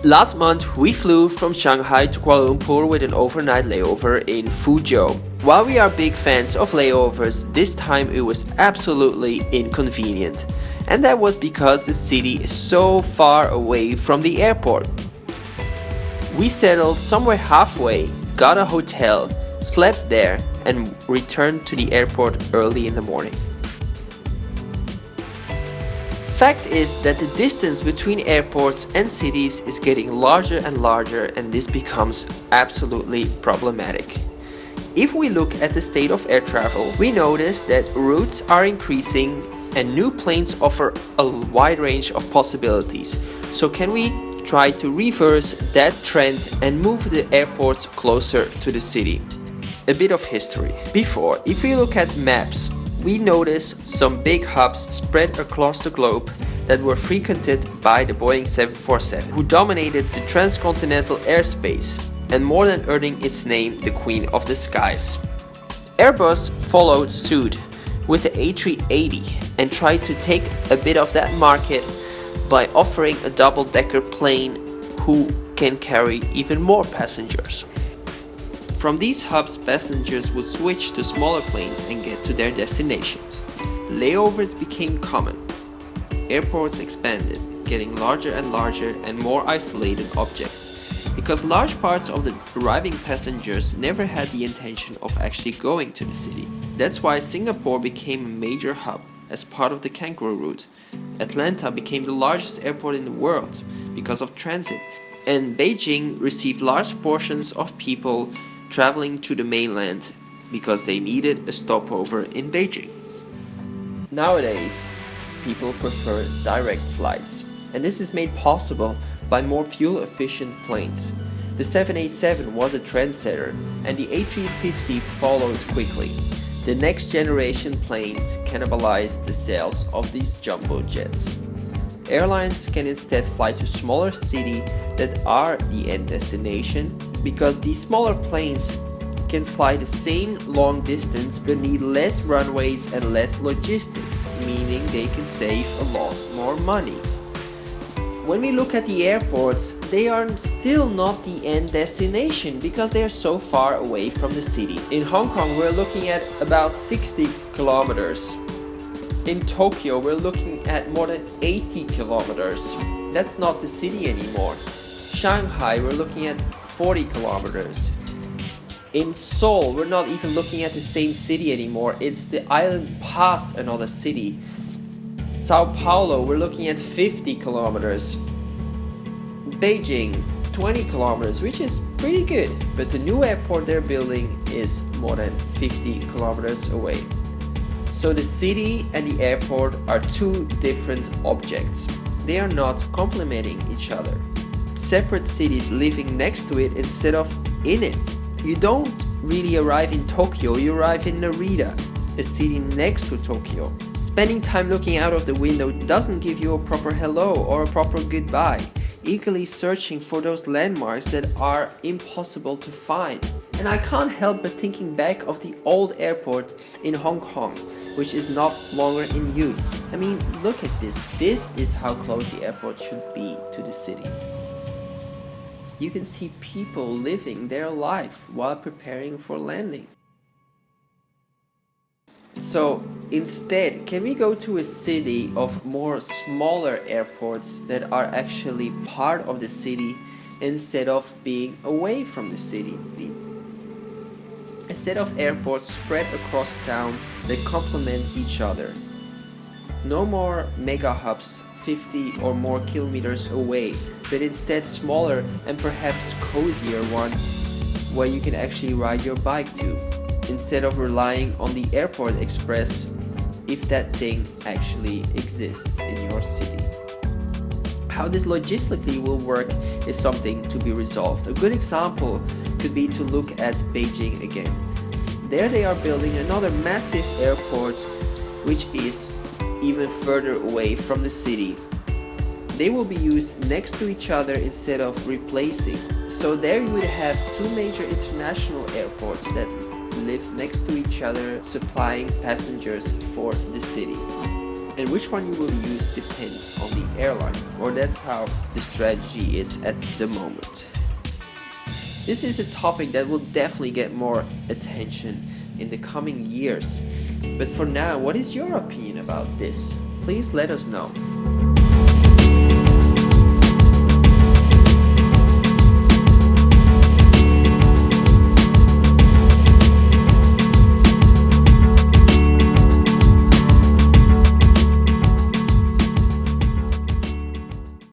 Last month, we flew from Shanghai to Kuala Lumpur with an overnight layover in Fuzhou. While we are big fans of layovers, this time it was absolutely inconvenient. And that was because the city is so far away from the airport. We settled somewhere halfway, got a hotel, slept there, and returned to the airport early in the morning. Fact is that the distance between airports and cities is getting larger and larger, and this becomes absolutely problematic. If we look at the state of air travel, we notice that routes are increasing and new planes offer a wide range of possibilities. So can we try to reverse that trend and move the airports closer to the city? A bit of history. Before, if we look at maps, we notice some big hubs spread across the globe that were frequented by the Boeing 747, who dominated the transcontinental airspace and more than earning its name the Queen of the Skies. Airbus followed suit with the A380 and tried to take a bit of that market by offering a double-decker plane who can carry even more passengers. From these hubs, passengers would switch to smaller planes and get to their destinations. Layovers became common. Airports expanded, getting larger and larger and more isolated objects, because large parts of the arriving passengers never had the intention of actually going to the city. That's why Singapore became a major hub as part of the Kangaroo route. Atlanta became the largest airport in the world because of transit, and Beijing received large portions of people traveling to the mainland because they needed a stopover in Beijing. Nowadays, people prefer direct flights, and this is made possible by more fuel-efficient planes. The 787 was a trendsetter, and the A350 followed quickly. The next generation planes cannibalized the sales of these jumbo jets. Airlines can instead fly to smaller cities that are the end destination, because these smaller planes can fly the same long distance but need less runways and less logistics, meaning they can save a lot more money. When we look at the airports, they are still not the end destination because they are so far away from the city. In Hong Kong, we're looking at about 60 kilometers. In Tokyo, we're looking at more than 80 kilometers. That's not the city anymore. Shanghai, we're looking at 40 kilometers. In Seoul, we're not even looking at the same city anymore. It's the island past another city. Sao Paulo, we're looking at 50 kilometers. Beijing, 20 kilometers, which is pretty good. But the new airport they're building is more than 50 kilometers away. So the city and the airport are two different objects. They are not complementing each other. Separate cities living next to it instead of in it. You don't really arrive in Tokyo, you arrive in Narita, a city next to Tokyo. Spending time looking out of the window doesn't give you a proper hello or a proper goodbye. Eagerly searching for those landmarks that are impossible to find. And I can't help but thinking back of the old airport in Hong Kong, which is not longer in use. I mean, look at this. This is how close the airport should be to the city. You can see people living their life while preparing for landing. So instead, can we go to a city of more smaller airports that are actually part of the city instead of being away from the city? A set of airports spread across town that complement each other. No more mega hubs 50 or more kilometers away, but instead smaller and perhaps cozier ones where you can actually ride your bike to, instead of relying on the airport express if that thing actually exists in your city. How this logistically will work is something to be resolved. A good example could be to look at Beijing again. There they are building another massive airport which is even further away from the city. They will be used next to each other instead of replacing. So there you would have two major international airports that live next to each other, supplying passengers for the city. And which one you will use depends on the airline, or that's how the strategy is at the moment. This is a topic that will definitely get more attention in the coming years. But for now, what is your opinion about this? Please let us know.